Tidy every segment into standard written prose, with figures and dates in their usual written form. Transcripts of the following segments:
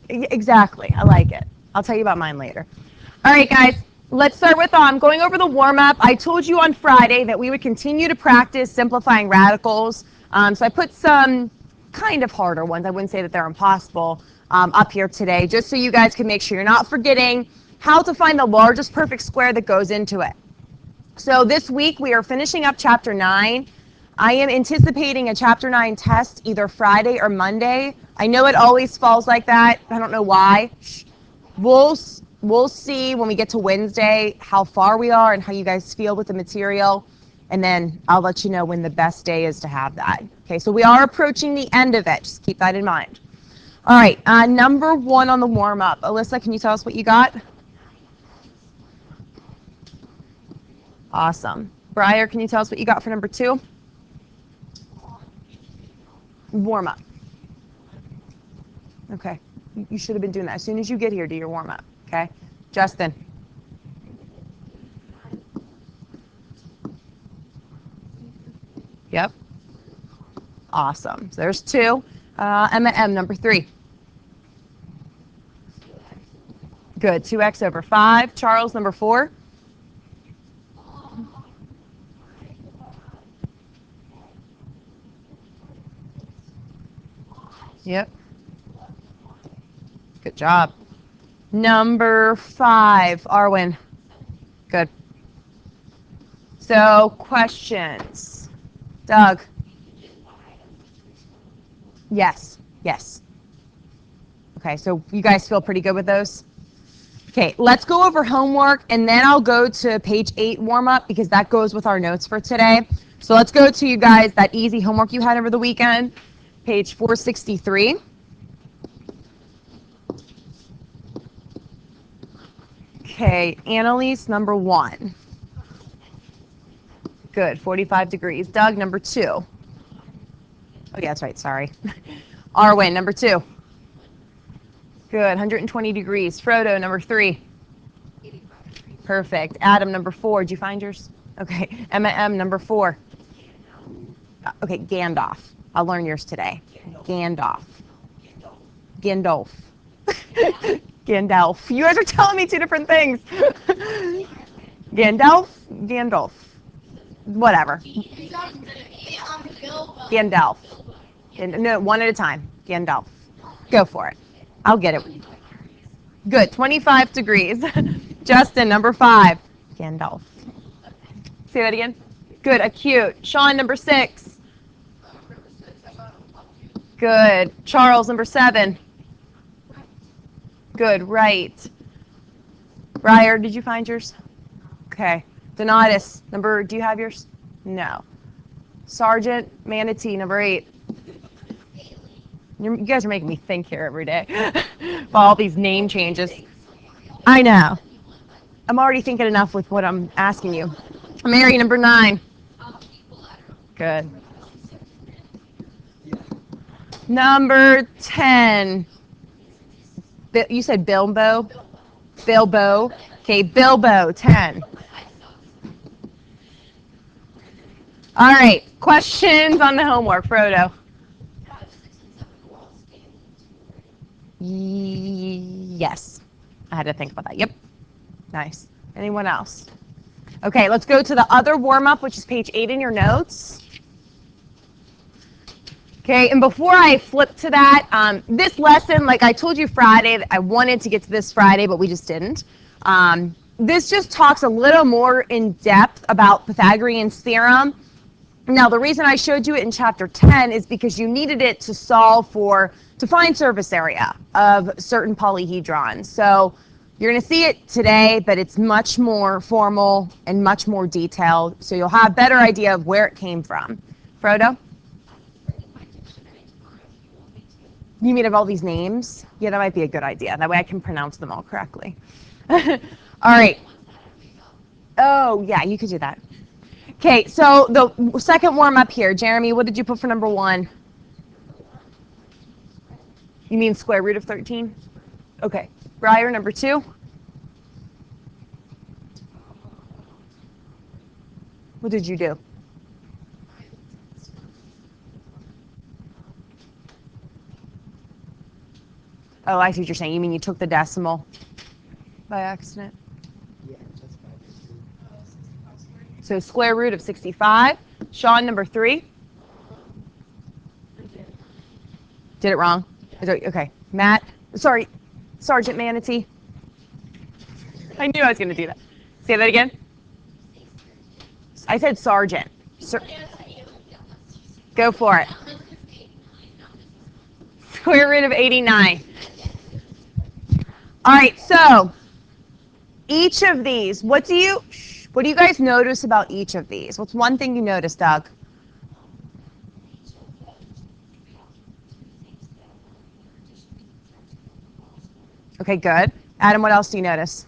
Exactly. I like it. I'll tell you about mine later. All right, guys. Let's start with going over the warm-up. I told you on Friday that we would continue to practice simplifying radicals. So I put some kind of harder ones. I wouldn't say that they're impossible up here today, just so you guys can make sure you're not forgetting how to find the largest perfect square that goes into it. So this week we are finishing up Chapter 9. I am anticipating a Chapter 9 test either Friday or Monday. I know it always falls like that. I don't know why. We'll see when we get to Wednesday how far we are and how you guys feel with the material, and then I'll let you know when the best day is to have that. Okay, so we are approaching the end of it. Just keep that in mind. All right, number 1 on the warm-up. Alyssa, can you tell us what you got? Awesome. Briar, can you tell us what you got for number 2? Warm-up. Okay, you should have been doing that. As soon as you get here, do your warm-up. Okay, Justin. Yep. Awesome. So there's 2. Emma M, number 3. Good. 2x over 5. Charles, number 4. Yep. Good job. Number 5, Arwen. Good. So, questions. Doug. Yes. Yes. Okay, so you guys feel pretty good with those? Okay, let's go over homework, and then I'll go to page 8 warm-up because that goes with our notes for today. So let's go to you guys that easy homework you had over the weekend, page 463. Okay, Annalise, number 1. Good, 45 degrees. Doug, number 2. Oh, yeah, that's right, sorry. Arwen, number 2. Good, 120 degrees. Frodo, number 3. Perfect. Adam, number 4. Did you find yours? Okay. Emma M, number 4. Okay, Gandalf. I'll learn yours today. Gandalf. Gandalf. Gandalf. You guys are telling me 2 different things. Gandalf? Gandalf. Whatever. Gandalf. No, one at a time. Gandalf. Go for it. I'll get it. Good. 25 degrees. Justin, number 5. Gandalf. Say that again. Good. Acute. Sean, number 6. Good. Charles, number 7. Good. Right. Briar, did you find yours? Okay. Donatus, do you have yours? No. Sergeant, Manatee, number 8. You guys are making me think here every day. For all these name changes. I know. I'm already thinking enough with what I'm asking you. Mary, number 9. Good. Number 10. You said Bilbo? Bilbo. Okay, Bilbo, 10. All right, questions on the homework, Frodo? Yes. I had to think about that. Yep. Nice. Anyone else? Okay, let's go to the other warm-up, which is page 8 in your notes. Okay, and before I flip to that, this lesson, like I told you Friday, I wanted to get to this Friday, but we just didn't. This just talks a little more in depth about Pythagorean's theorem. Now, the reason I showed you it in chapter 10 is because you needed it to to find surface area of certain polyhedrons. So you're going to see it today, but it's much more formal and much more detailed, so you'll have a better idea of where it came from. Frodo? You mean of all these names? Yeah, that might be a good idea. That way I can pronounce them all correctly. All right. Oh, yeah, you could do that. Okay, so the second warm-up here. Jeremy, what did you put for number 1? You mean square root of 13? Okay. Briar, number 2? What did you do? Oh, I see what you're saying. You mean you took the decimal by accident? Yeah, that's 5. So square root of 65. Sean, number 3. Did it wrong? Okay. Matt, sorry, Sergeant Manatee. I knew I was going to do that. Say that again. I said sergeant. Go for it. Square root of 89. All right, so each of these, what do you guys notice about each of these? What's one thing you notice, Doug? Okay, good. Adam, what else do you notice?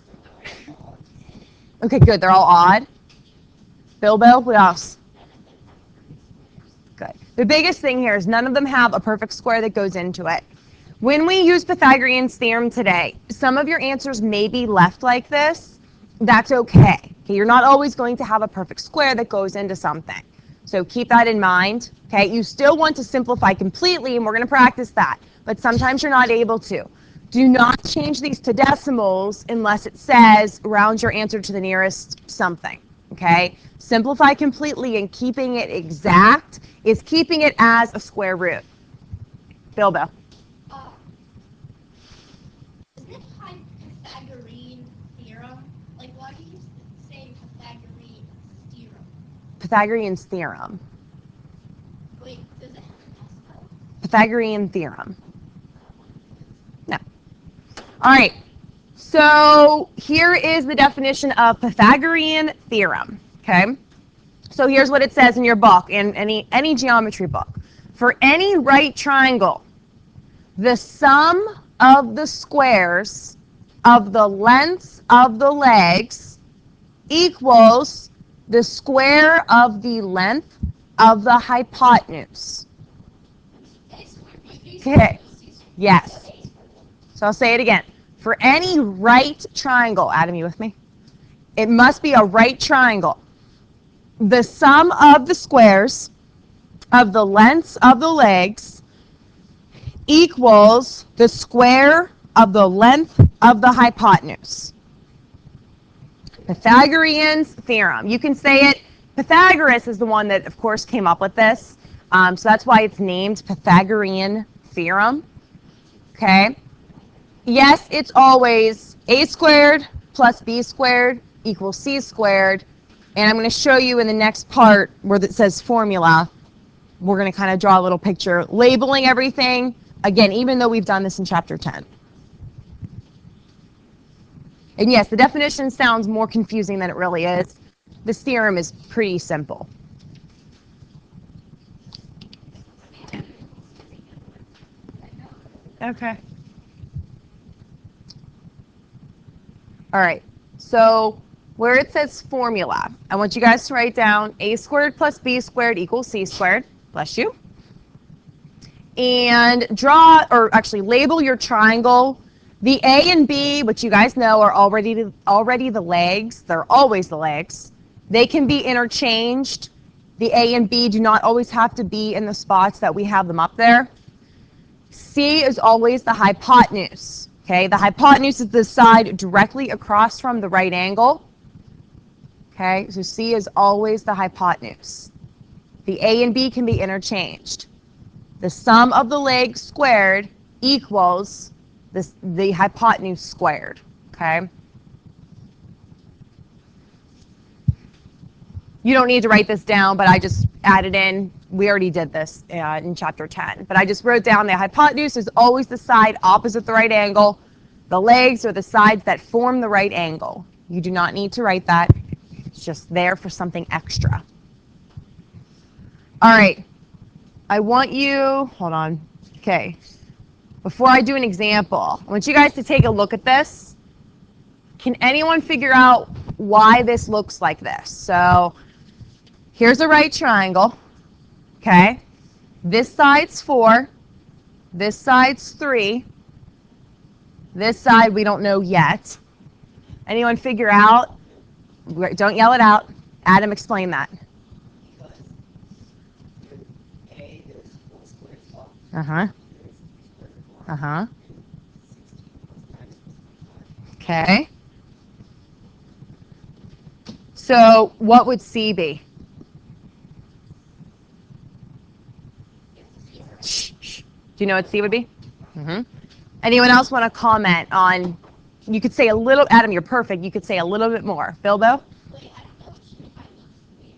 Okay, good. They're all odd. Bilbo, what else? Good. The biggest thing here is none of them have a perfect square that goes into it. When we use Pythagorean's theorem today, some of your answers may be left like this. That's okay. Okay, you're not always going to have a perfect square that goes into something. So keep that in mind. Okay, you still want to simplify completely, and we're going to practice that. But sometimes you're not able to. Do not change these to decimals unless it says round your answer to the nearest something. Okay, simplify completely, and keeping it exact is keeping it as a square root. Bilbo. Isn't it Pythagorean theorem? Like, why do you say Pythagorean theorem? Pythagorean's theorem. Wait, does it have an S? Pythagorean theorem. No. All right. So here is the definition of Pythagorean theorem. Okay. So here's what it says in your book, in any geometry book. For any right triangle, the sum of the squares of the lengths of the legs equals the square of the length of the hypotenuse. Okay. Yes. So I'll say it again. For any right triangle, Adam, you with me? It must be a right triangle. The sum of the squares of the lengths of the legs equals the square of the length of the hypotenuse. Pythagorean's theorem. You can say it. Pythagoras is the one that, of course, came up with this. So that's why it's named Pythagorean theorem. Okay. Yes, it's always a squared plus b squared equals c squared. And I'm going to show you in the next part where it says formula. We're going to kind of draw a little picture, labeling everything. Again, even though we've done this in chapter 10. And yes, the definition sounds more confusing than it really is. This theorem is pretty simple. Okay. All right. So where it says formula, I want you guys to write down a squared plus b squared equals c squared. Bless you. And draw, or actually label your triangle. The A and B, which you guys know are already the legs. They're always the legs. They can be interchanged. The A and B do not always have to be in the spots that we have them up there. C is always the hypotenuse. Okay, the hypotenuse is the side directly across from the right angle. Okay, so C is always the hypotenuse. The A and B can be interchanged. The sum of the legs squared equals the hypotenuse squared. Okay. You don't need to write this down, but I just added in. We already did this in chapter 10. But I just wrote down the hypotenuse is always the side opposite the right angle. The legs are the sides that form the right angle. You do not need to write that. It's just there for something extra. All right. I want you, hold on. Okay. Before I do an example, I want you guys to take a look at this. Can anyone figure out why this looks like this? So here's a right triangle. Okay. This side's 4. This side's 3. This side we don't know yet. Anyone figure out? Don't yell it out. Adam, explain that. Because A, there's 4 squares up. Uh-huh. There's 3 squares Uh-huh. C, Okay. So what would C be? Shh, shh. Do you know what C would be? Mm-hmm. Anyone else want to comment on, you could say a little, Adam, you're perfect. You could say a little bit more. Bilbo? Wait, I don't know what you mean by looks weird.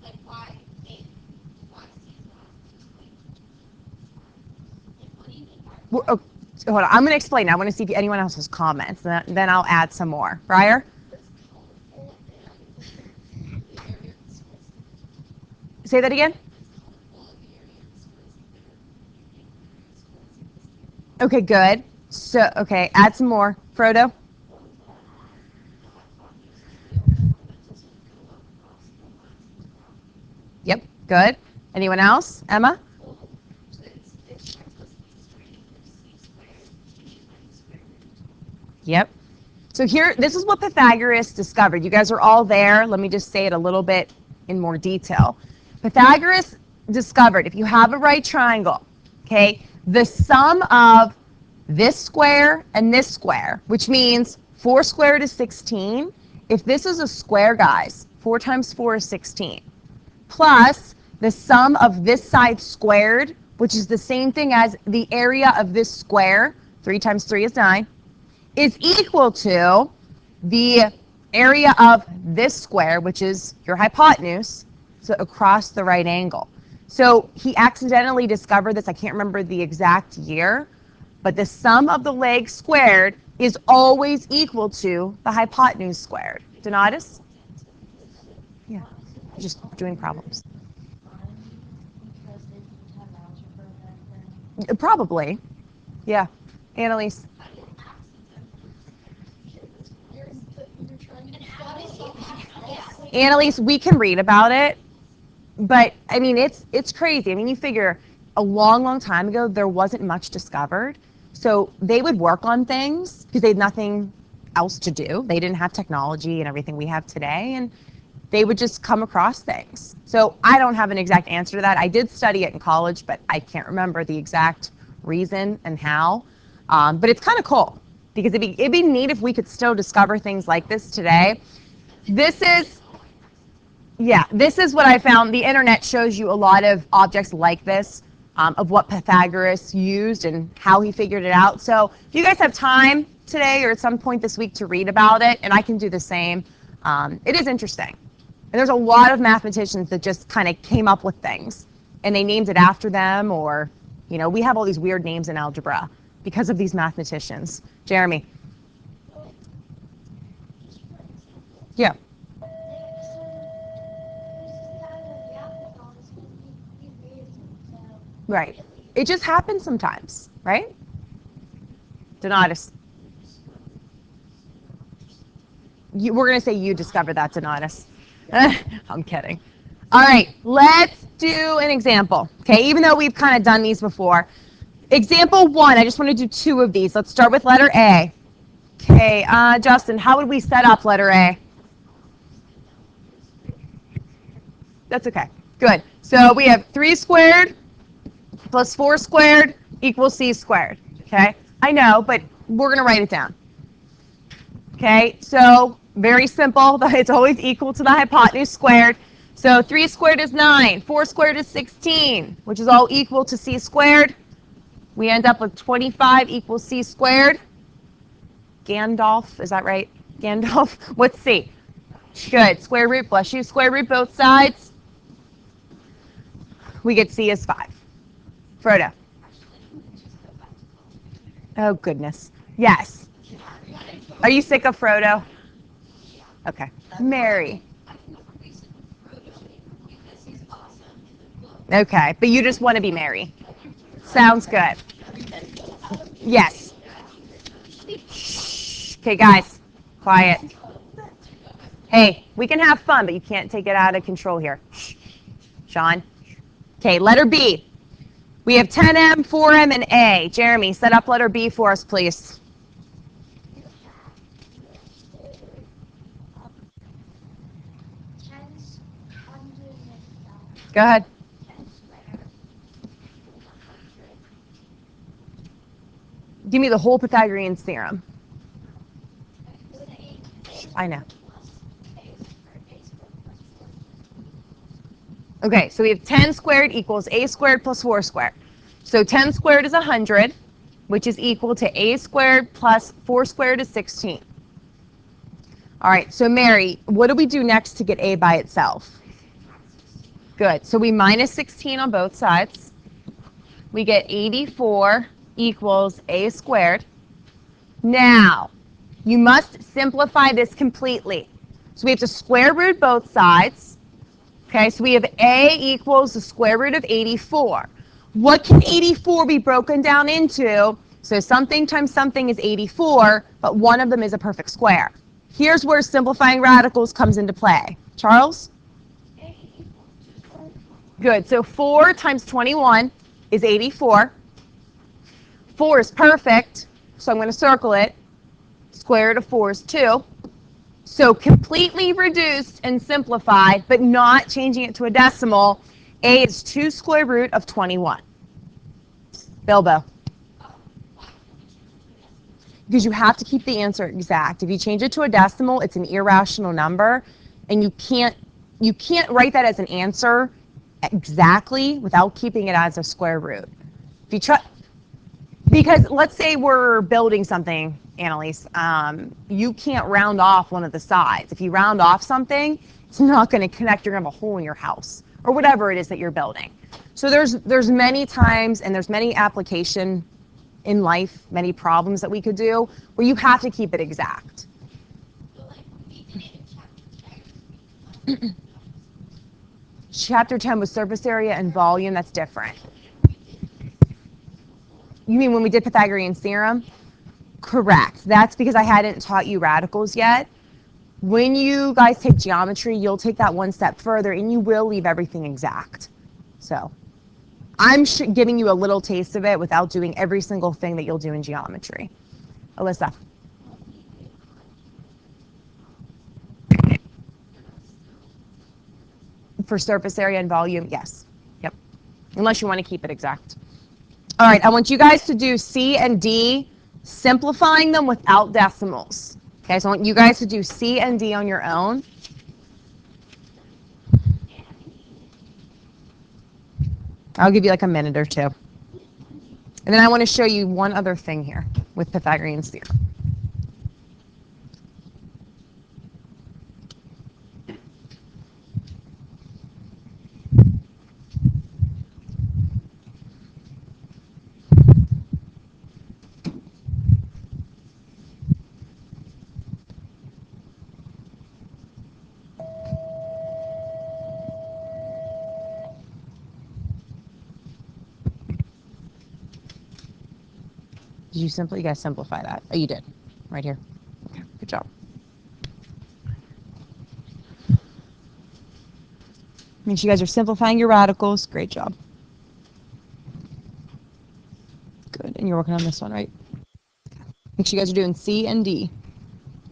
Like why why is he not like what do you mean by Oh, hold on. I'm going to explain. I want to see if anyone else has comments. Then I'll add some more. Briar? Say that again? Okay, good. So, okay, add some more. Frodo? Yep, good. Anyone else? Emma? Yep. So here, this is what Pythagoras discovered. You guys are all there. Let me just say it a little bit in more detail. Pythagoras discovered if you have a right triangle, okay, the sum of this square and this square, which means 4 squared is 16. If this is a square, guys, 4 times 4 is 16, plus the sum of this side squared, which is the same thing as the area of this square, 3 times 3 is 9, is equal to the area of this square, which is your hypotenuse, so across the right angle. So he accidentally discovered this. I can't remember the exact year, but the sum of the legs squared is always equal to the hypotenuse squared. Donatus? Yeah, just doing problems. Because they didn't have algebra back then. Probably. Yeah. Annalise? Annalise, we can read about it, but I mean, it's crazy. I mean, you figure a long, long time ago, there wasn't much discovered. So they would work on things because they had nothing else to do. They didn't have technology and everything we have today, and they would just come across things. So I don't have an exact answer to that. I did study it in college, but I can't remember the exact reason and how. But it's kind of cool because it'd be neat if we could still discover things like this today. This is what I found. The internet shows you a lot of objects like this, of what Pythagoras used and how he figured it out. So if you guys have time today or at some point this week to read about it, and I can do the same, it is interesting. And there's a lot of mathematicians that just kind of came up with things, and they named it after them, or, you know, we have all these weird names in algebra because of these mathematicians. Jeremy? Yeah. Right. It just happens sometimes, right? Donatus. We're going to say you discovered that, Donatus. I'm kidding. All right, let's do an example. Okay, even though we've kind of done these before. Example 1, I just want to do 2 of these. Let's start with letter A. Okay, Justin, how would we set up letter A? That's okay. Good. So we have 3 squared plus 4 squared equals c squared. Okay? I know, but we're going to write it down. Okay? So very simple. It's always equal to the hypotenuse squared. So 3 squared is 9. 4 squared is 16, which is all equal to c squared. We end up with 25 equals c squared. Gandalf, is that right? Gandalf? What's c? Good. Square root, bless you. Square root both sides. We get c is 5. Frodo. Oh, goodness. Yes. Are you sick of Frodo? Okay. Mary. Okay, but you just want to be Mary. Sounds good. Yes. Okay, guys, quiet. Hey, we can have fun, but you can't take it out of control here. Sean. Okay, letter B. We have 10M, 4M, and A. Jeremy, set up letter B for us, please. Go ahead. Give me the whole Pythagorean theorem. I know. plus a squared plus 4. Okay, so we have 10 squared equals a squared plus 4 squared. So 10 squared is 100, which is equal to a squared plus 4 squared is 16. All right, so Mary, what do we do next to get a by itself? Good, so we minus 16 on both sides. We get 84 equals a squared. Now, you must simplify this completely. So we have to square root both sides. Okay, so we have a equals the square root of 84. What can 84 be broken down into? So something times something is 84, but one of them is a perfect square. Here's where simplifying radicals comes into play. Charles? A equals 2 Good, so 4 times 21 is 84. 4 is perfect, so I'm going to circle it. Square root of 4 is 2. So completely reduced and simplified, but not changing it to a decimal, a is 2 square root of 21. Bilbo. Because you have to keep the answer exact. If you change it to a decimal, it's an irrational number, and you can't write that as an answer exactly without keeping it as a square root. If you try, because let's say we're building something, Annalise, you can't round off one of the sides. If you round off something, it's not going to connect. You're going to have a hole in your house or whatever it is that you're building. So there's many times and there's many application in life, many problems that we could do where you have to keep it exact. But like we did it in chapter 10. Chapter 10 was surface area and volume. That's different. You mean when we did Pythagorean theorem? Correct. That's because I hadn't taught you radicals yet. When you guys take geometry, you'll take that one step further and you will leave everything exact. So I'm giving you a little taste of it without doing every single thing that you'll do in geometry. Alyssa. For surface area and volume, yes. Yep. Unless you want to keep it exact. All right, I want you guys to do C and D, simplifying them without decimals. Okay, so I want you guys to do C and D on your own. I'll give you like a minute or two. And then I want to show you one other thing here with Pythagorean theorem. Did you guys simplify that? Oh, you did. Right here. Okay, good job. Make sure you guys are simplifying your radicals. Great job. Good, and you're working on this one, right? Make sure you guys are doing C and D.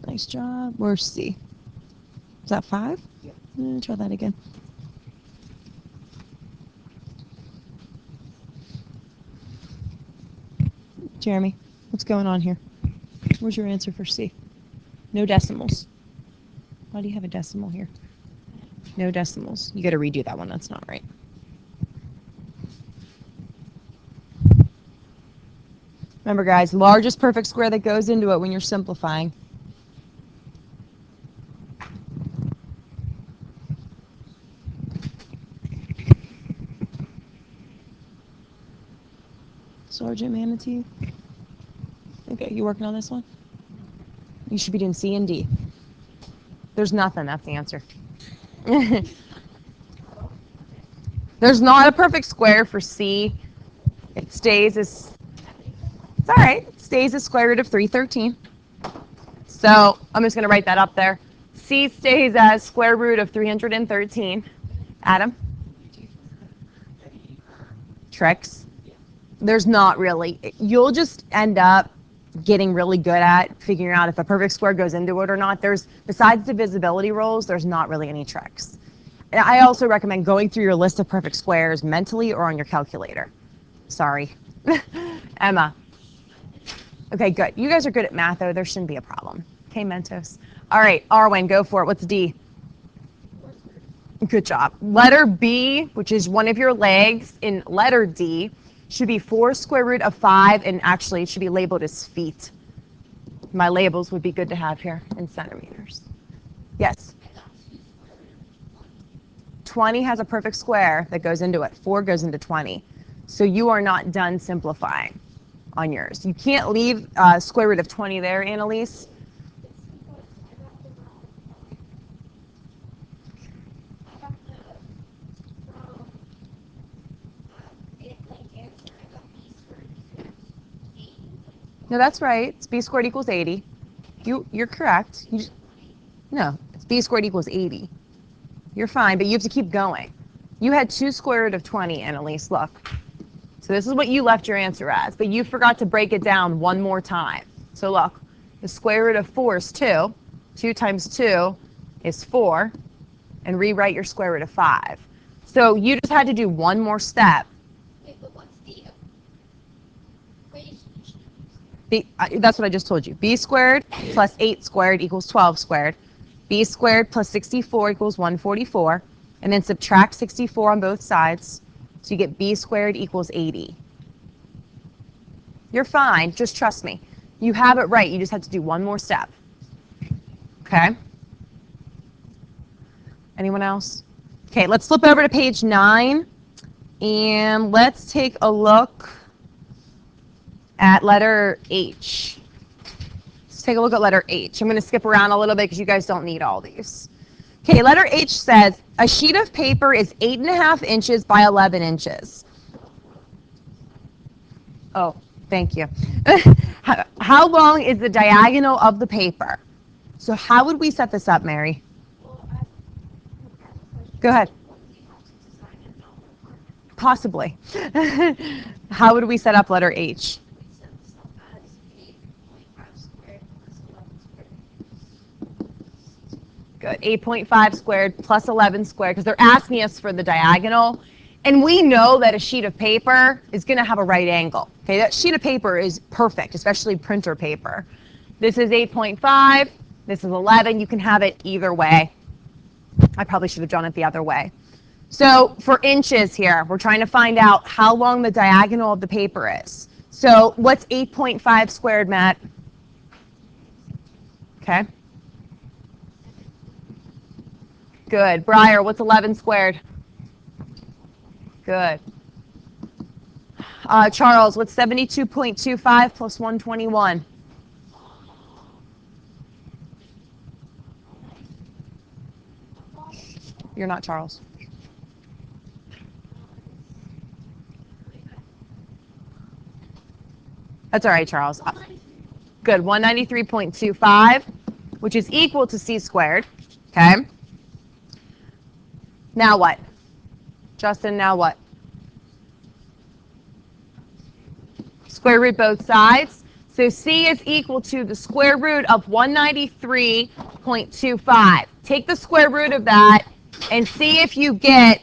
Nice job. Where's C? Is that 5? Yeah. Try that again. Jeremy, what's going on here? Where's your answer for C? No decimals. Why do you have a decimal here? No decimals. You got to redo that one. That's not right. Remember, guys, largest perfect square that goes into it when you're simplifying. Sergeant Manatee. Okay, you working on this one? You should be doing C and D. There's nothing. That's the answer. There's not a perfect square for C. It stays as... It's all right. It stays as square root of 313. So I'm just going to write that up there. C stays as square root of 313. Adam? Tricks? There's not really. You'll just end up getting really good at figuring out if a perfect square goes into it or not. Besides divisibility rules, there's not really any tricks. And I also recommend going through your list of perfect squares mentally or on your calculator. Sorry. Emma. Okay, good. You guys are good at math, though. There shouldn't be a problem. Okay, Mentos. All right, Arwen, go for it. What's D? Good job. Letter B, which is one of your legs in letter D, should be 4 square root of 5, and actually it should be labeled as feet. My labels would be good to have here in centimeters. Yes? 20 has a perfect square that goes into it. 4 goes into 20. So you are not done simplifying on yours. You can't leave square root of 20 there, Annalise. No, that's right. It's b squared equals 80. You're correct. No, it's b squared equals 80. You're fine, but you have to keep going. You had 2 square root of 20, Annalise, look. So this is what you left your answer as, but you forgot to break it down one more time. So look, the square root of 4 is 2. 2 times 2 is 4, and rewrite your square root of 5. So you just had to do one more step. Wait, but what's the equation? That's what I just told you. B squared plus 8 squared equals 12 squared. B squared plus 64 equals 144. And then subtract 64 on both sides. So you get B squared equals 80. You're fine. Just trust me. You have it right. You just have to do one more step. Okay? Anyone else? Okay, let's flip over to page 9. And let's take a look at letter H. Let's take a look at letter H. I'm going to skip around a little bit because you guys don't need all these. Okay, letter H says a sheet of paper is 8.5 inches by 11 inches. Oh, thank you. How long is the diagonal of the paper? So how would we set this up, Mary? Go ahead. Possibly. How would we set up letter H? Good. 8.5 squared plus 11 squared, because they're asking us for the diagonal. And we know that a sheet of paper is going to have a right angle. Okay, that sheet of paper is perfect, especially printer paper. This is 8.5. This is 11. You can have it either way. I probably should have drawn it the other way. So for inches here, we're trying to find out how long the diagonal of the paper is. So what's 8.5 squared, Matt? Okay. Good. Briar, what's 11 squared? Good. Charles, what's 72.25 plus 121? You're not Charles. That's all right, Charles. Good. 193.25, which is equal to c squared. Okay. Now what? Justin, now what? Square root both sides. So c is equal to the square root of 193.25. Take the square root of that and see if you get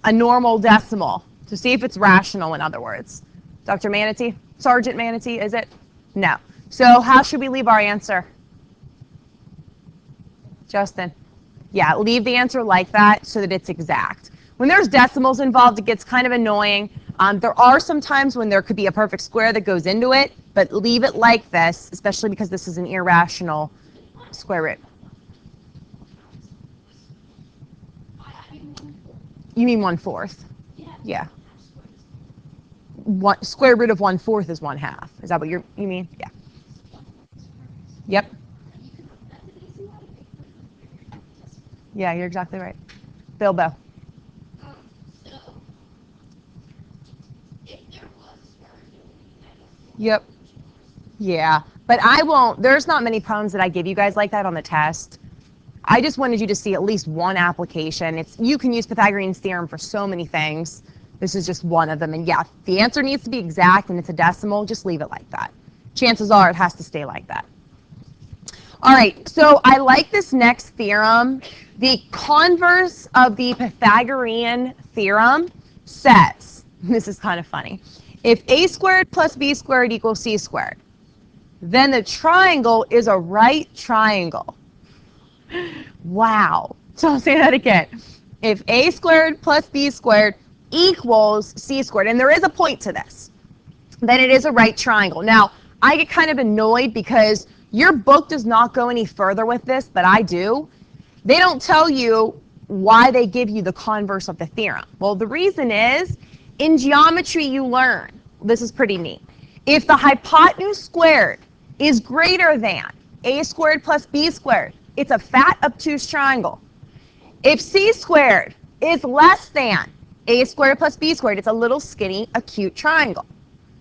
a normal decimal. To see if it's rational, in other words. Dr. Manatee? Sergeant Manatee, is it? No. So how should we leave our answer? Justin? Yeah, leave the answer like that so that it's exact. When there's decimals involved, it gets kind of annoying. There are some times when there could be a perfect square that goes into it, but leave it like this, especially because this is an irrational square root. You mean 1/4? Yeah. Square root of 1/4 is 1/2. Is that what you mean? Yeah. Yep. Yeah, you're exactly right. Bilbo. Yep. Yeah, but I won't. There's not many problems that I give you guys like that on the test. I just wanted you to see at least one application. You can use Pythagorean's theorem for so many things. This is just one of them. And yeah, the answer needs to be exact and it's a decimal. Just leave it like that. Chances are it has to stay like that. All right, so I like this next theorem. The converse of the Pythagorean theorem says, this is kind of funny, if a squared plus b squared equals c squared, then the triangle is a right triangle. Wow. So I'll say that again. If a squared plus b squared equals c squared, and there is a point to this, then it is a right triangle. Now, I get kind of annoyed because your book does not go any further with this, but I do. They don't tell you why they give you the converse of the theorem. Well, the reason is, in geometry you learn, this is pretty neat, if the hypotenuse squared is greater than a squared plus b squared, it's a fat obtuse triangle. If c squared is less than a squared plus b squared, it's a little skinny acute triangle.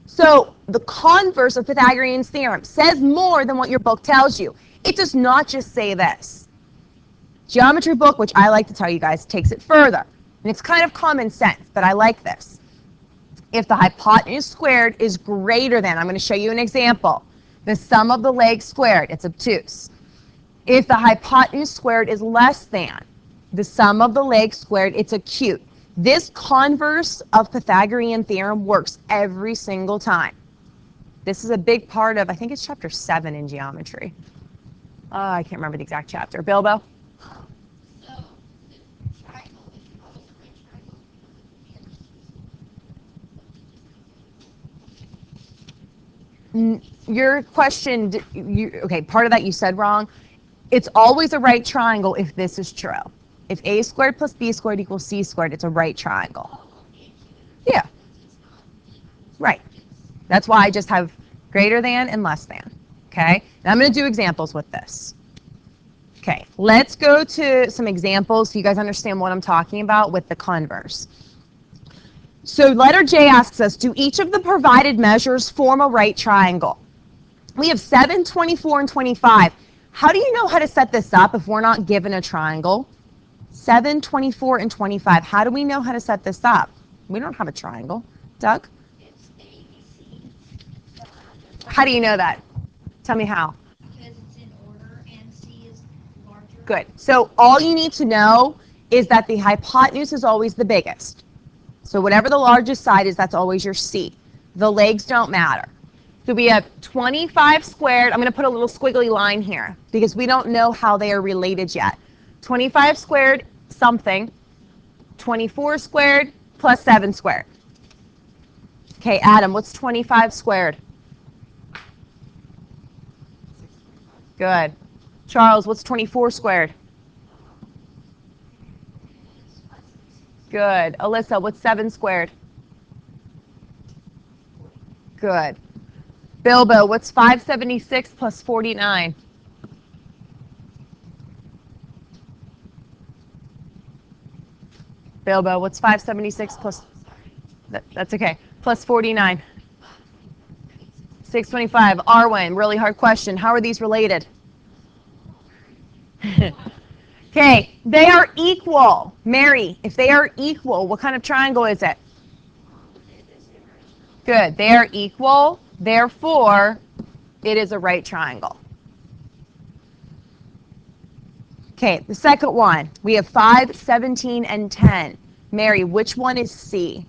So the converse of Pythagorean's theorem says more than what your book tells you. It does not just say this. Geometry book, which I like to tell you guys, takes it further. And it's kind of common sense, but I like this. If the hypotenuse squared is greater than, I'm going to show you an example, the sum of the legs squared, it's obtuse. If the hypotenuse squared is less than the sum of the legs squared, it's acute. This converse of Pythagorean theorem works every single time. This is a big part of, I think it's chapter 7 in geometry. I can't remember the exact chapter. Bilbo? So, the triangle, if you always a right triangle, Your question, okay, part of that you said wrong. It's always a right triangle if this is true. If a squared plus b squared equals c squared, it's a right triangle. Yeah. Right. That's why I just have greater than and less than. Okay? Now I'm going to do examples with this. Okay, let's go to some examples so you guys understand what I'm talking about with the converse. So letter J asks us, do each of the provided measures form a right triangle? We have 7, 24, and 25. How do you know how to set this up if we're not given a triangle? 7, 24, and 25. How do we know how to set this up? We don't have a triangle. Doug? it's A, B, C. How do you know that? Tell me how. Because it's in order and C is larger. Good. So all you need to know is that the hypotenuse is always the biggest. So whatever the largest side is, that's always your C. The legs don't matter. So we have 25 squared. I'm going to put a little squiggly line here because we don't know how they are related yet. 25 squared something, 24 squared plus 7 squared. Okay, Adam, what's 25 squared? Good. Charles, what's 24 squared? Good. Alyssa, what's 7 squared? Good. Bilbo, what's 576 plus 49? Bilbo, what's 576 plus, that's okay, plus 49? 625. Arwen, really hard question. How are these related? Okay, they are equal. Mary, if they are equal, what kind of triangle is it? Good, they are equal. Therefore, it is a right triangle. Okay, the second one. We have 5, 17, and 10. Mary, which one is C?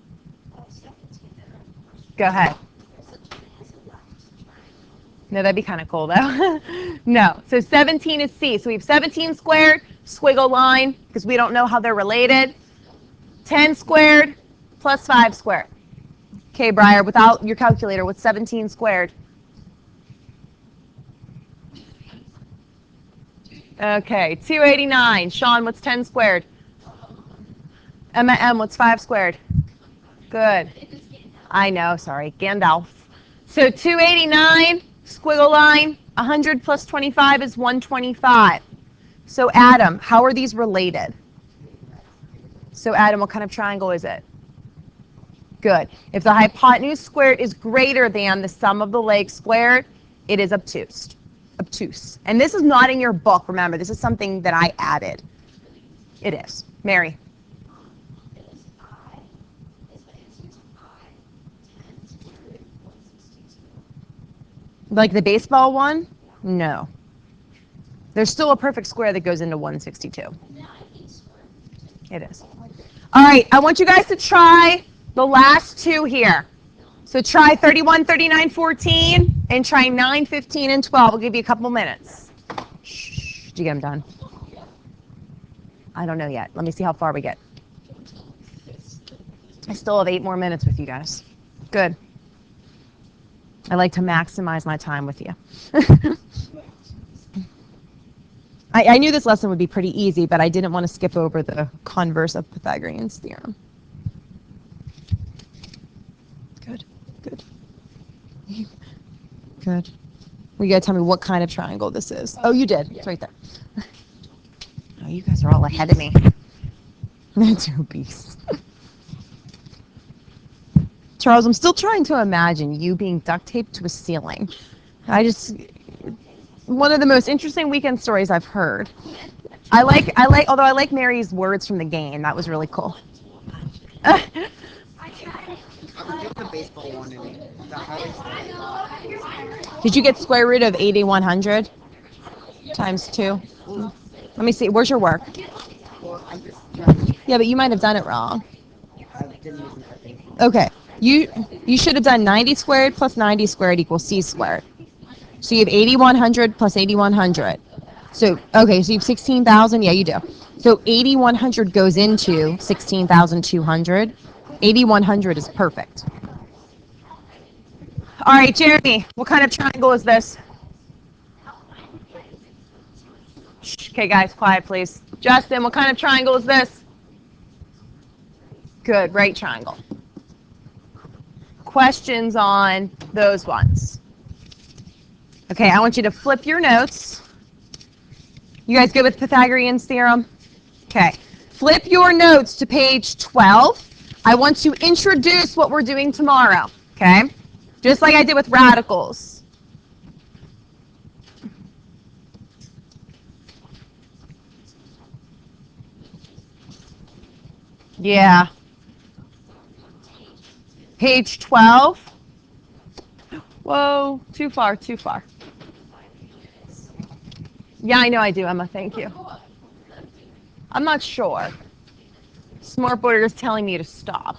Go ahead. No, that'd be kind of cool, though. No, so 17 is C. So we have 17 squared, squiggle line, because we don't know how they're related. 10 squared plus 5 squared. Okay, Briar, without your calculator, what's 17 squared? Okay, 289. Sean, what's 10 squared? Emma M, what's 5 squared? Good. I know, sorry, Gandalf. So 289, squiggle line, 100 plus 25 is 125. So Adam, how are these related? So Adam, what kind of triangle is it? Good. If the hypotenuse squared is greater than the sum of the legs squared, it is obtuse. Obtuse. And this is not in your book, remember. This is something that I added. It is. Mary. Like the baseball one? No. There's still a perfect square that goes into 162. It is. All right, I want you guys to try the last two here. So try 31, 39, 14, and try 9, 15, and 12. We'll give you a couple minutes. Shh. Did you get them done? I don't know yet. Let me see how far we get. I still have 8 more minutes with you guys. Good. I like to maximize my time with you. I knew this lesson would be pretty easy, but I didn't want to skip over the converse of Pythagorean's theorem. Good, good. Good. Well, you gotta tell me what kind of triangle this is. Oh, you did. It's right there. Oh, you guys are all ahead of me. Two beasts. Charles, I'm still trying to imagine you being duct taped to a ceiling. One of the most interesting weekend stories I've heard. Although I like Mary's words from the game. That was really cool. I can do the baseball one in it. Did you get square root of 8100 times 2? Let me see. Where's your work? Well, I'm just trying to. Yeah, but you might have done it wrong. I didn't even think. Okay. You should have done 90 squared plus 90 squared equals c squared. So you have 8100 plus 8100. So, okay, so you have 16,000. Yeah, you do. So 8100 goes into 16,200. 8100 is perfect. All right, Jeremy, what kind of triangle is this? Shh, okay, guys, quiet, please. Justin, what kind of triangle is this? Good, right triangle. Questions on those ones? Okay, I want you to flip your notes. You guys good with Pythagorean's theorem? Okay, flip your notes to page 12. I want to introduce what we're doing tomorrow, okay? Just like I did with radicals. Yeah. Page 12. Whoa, too far, too far. Yeah, I know I do, Emma, thank you. I'm not sure. Smartboard is telling me to stop.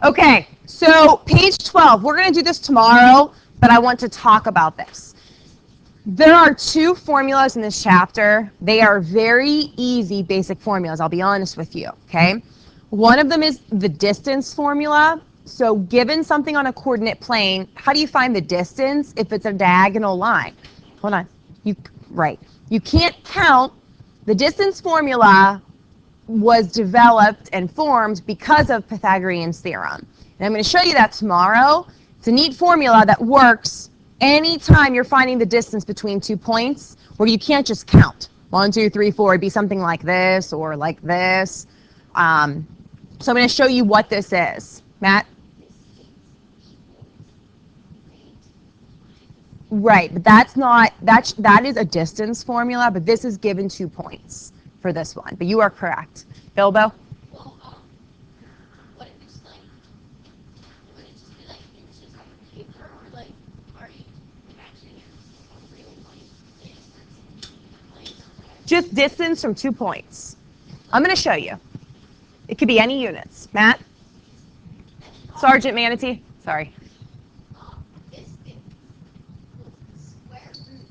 Okay, so page 12. We're going to do this tomorrow, but I want to talk about this. There are 2 formulas in this chapter. They are very easy basic formulas, I'll be honest with you, okay? One of them is the distance formula. So given something on a coordinate plane, how do you find the distance if it's a diagonal line? Hold on. Right. You can't count. The distance formula was developed and formed because of Pythagorean's theorem. And I'm going to show you that tomorrow. It's a neat formula that works anytime you're finding the distance between 2 points where you can't just count. 1, 2, 3, 4. It'd be something like this or like this. So I'm going to show you what this is. Matt? Right, but that is a distance formula, but this is given 2 points for this one. But you are correct. Bilbo? Well, what if it's like, would it just be like inches on paper, or like, are you actually really like distance? Just distance from 2 points. I'm going to show you. It could be any units. Matt? Sergeant Manatee? Sorry. Is it square root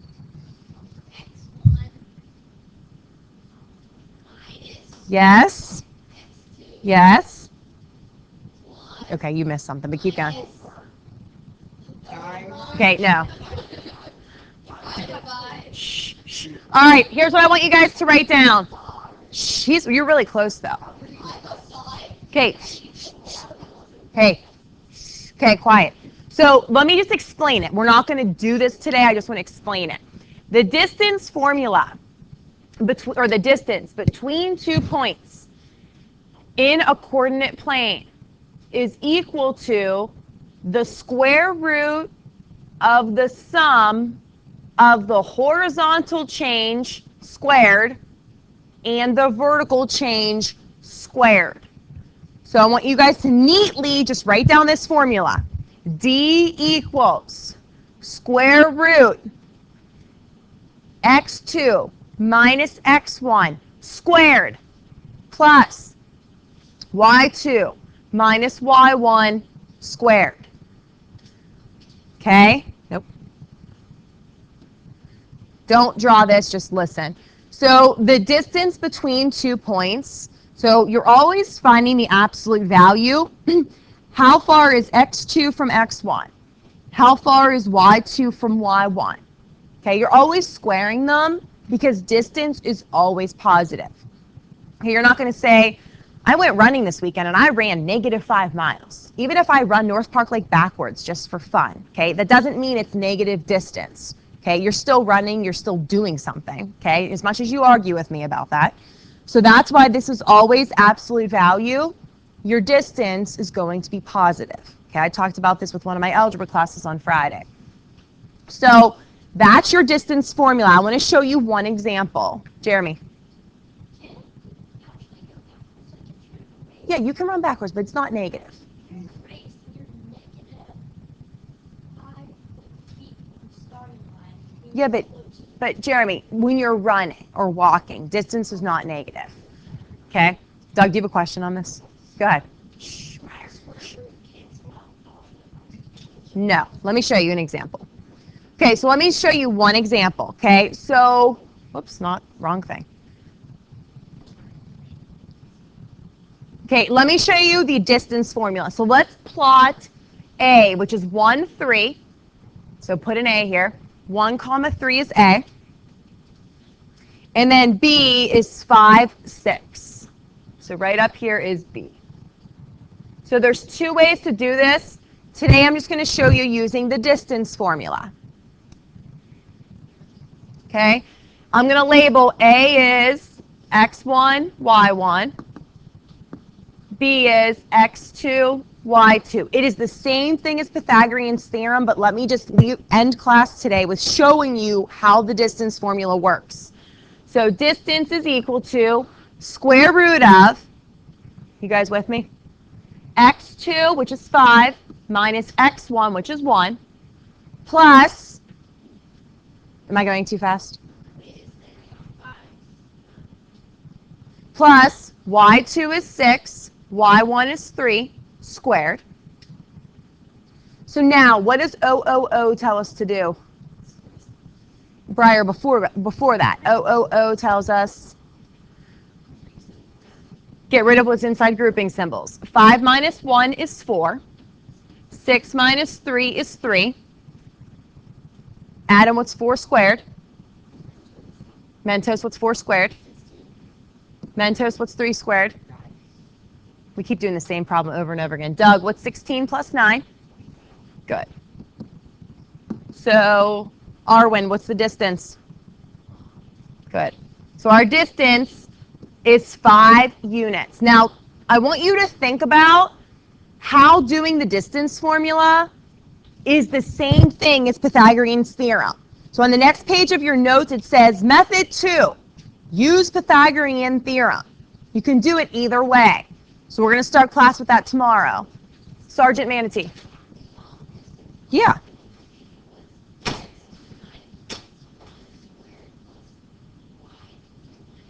of x1 minus Yes? x2 Yes? plus Okay, you missed something, but keep going. Time. Okay, no. divided Shh, shh. All right, here's what I want you guys to write down. Shh, you're really close, though. Okay. Hey. Okay, quiet. So let me just explain it. We're not going to do this today. I just want to explain it. The distance formula, the distance between 2 points in a coordinate plane is equal to the square root of the sum of the horizontal change squared and the vertical change squared. So I want you guys to neatly just write down this formula. D equals square root x2 minus x1 squared plus y2 minus y1 squared. Okay? Nope. Don't draw this, just listen. So the distance between 2 points, so you're always finding the absolute value. How far is x2 from x1? How far is y2 from y1? Okay, you're always squaring them because distance is always positive. Okay, you're not going to say, I went running this weekend and I ran -5 miles. Even if I run North Park Lake backwards just for fun, okay, that doesn't mean it's negative distance. Okay, you're still running, you're still doing something, okay, as much as you argue with me about that. So that's why this is always absolute value. Your distance is going to be positive. Okay, I talked about this with one of my algebra classes on Friday. So that's your distance formula. I want to show you one example. Jeremy. Yeah, you can run backwards, but it's not negative. Yeah, but Jeremy, when you're running or walking, distance is not negative. Okay? Doug, do you have a question on this? Go ahead. No. Let me show you an example. Okay, so let me show you one example. Okay, so, whoops, wrong thing. Okay, let me show you the distance formula. So let's plot A, which is 1, 3. So put an A here. 1, 3 is A. And then B is 5, 6. So right up here is B. So there's 2 ways to do this. Today I'm just going to show you using the distance formula. Okay? I'm going to label A is x1, y1. B is x2, y2. It is the same thing as Pythagorean's theorem, but let me just end class today with showing you how the distance formula works. So distance is equal to square root of, you guys with me? x2, which is 5, minus x1, which is 1, plus, am I going too fast? Plus y2 is 6, y1 is 3, squared. So now, what does OOO tell us to do? Briar, before that, OOO tells us get rid of what's inside grouping symbols. 5 minus 1 is 4. 6 minus 3 is 3. Adam, what's 4 squared? Mentos, what's 4 squared? Mentos, what's 3 squared? We keep doing the same problem over and over again. Doug, what's 16 plus 9? Good. So, Arwen, what's the distance? Good. So our distance is 5 units. Now, I want you to think about how doing the distance formula is the same thing as Pythagorean's theorem. So on the next page of your notes, it says method 2, use Pythagorean theorem. You can do it either way. So we're going to start class with that tomorrow. Sergeant Manatee. Yeah.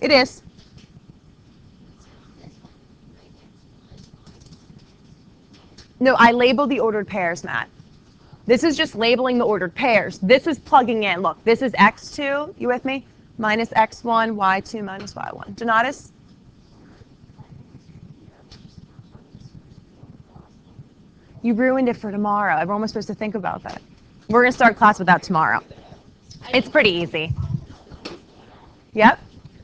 It is. No, I labeled the ordered pairs, Matt. This is just labeling the ordered pairs. This is plugging in. Look, this is x2, you with me? Minus x1, y2 minus y1. Donatus? You ruined it for tomorrow. Everyone was supposed to think about that. We're going to start class with that tomorrow. It's pretty easy. Yep.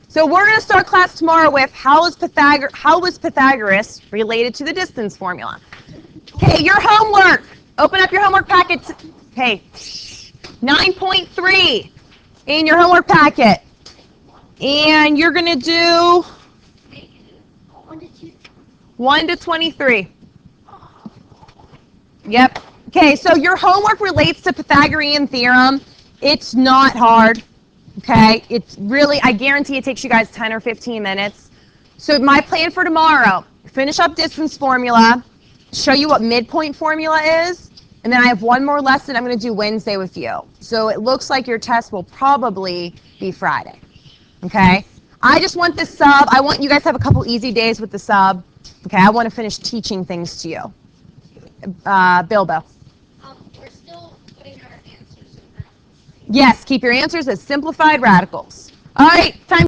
So we're going to start class tomorrow with how was Pythagoras related to the distance formula. Okay, your homework. Open up your homework packet. Okay, 9.3 in your homework packet. And you're going to do 1 to 23. Yep. Okay, so your homework relates to Pythagorean theorem. It's not hard. Okay, it's really, I guarantee it takes you guys 10 or 15 minutes. So my plan for tomorrow, finish up distance formula, show you what midpoint formula is, and then I have one more lesson I'm going to do Wednesday with you. So it looks like your test will probably be Friday. Okay, I just want the sub, I want you guys to have a couple easy days with the sub. Okay, I want to finish teaching things to you. Bilbo. We're still putting our answers in that. Yes, keep your answers as simplified radicals. All right, time.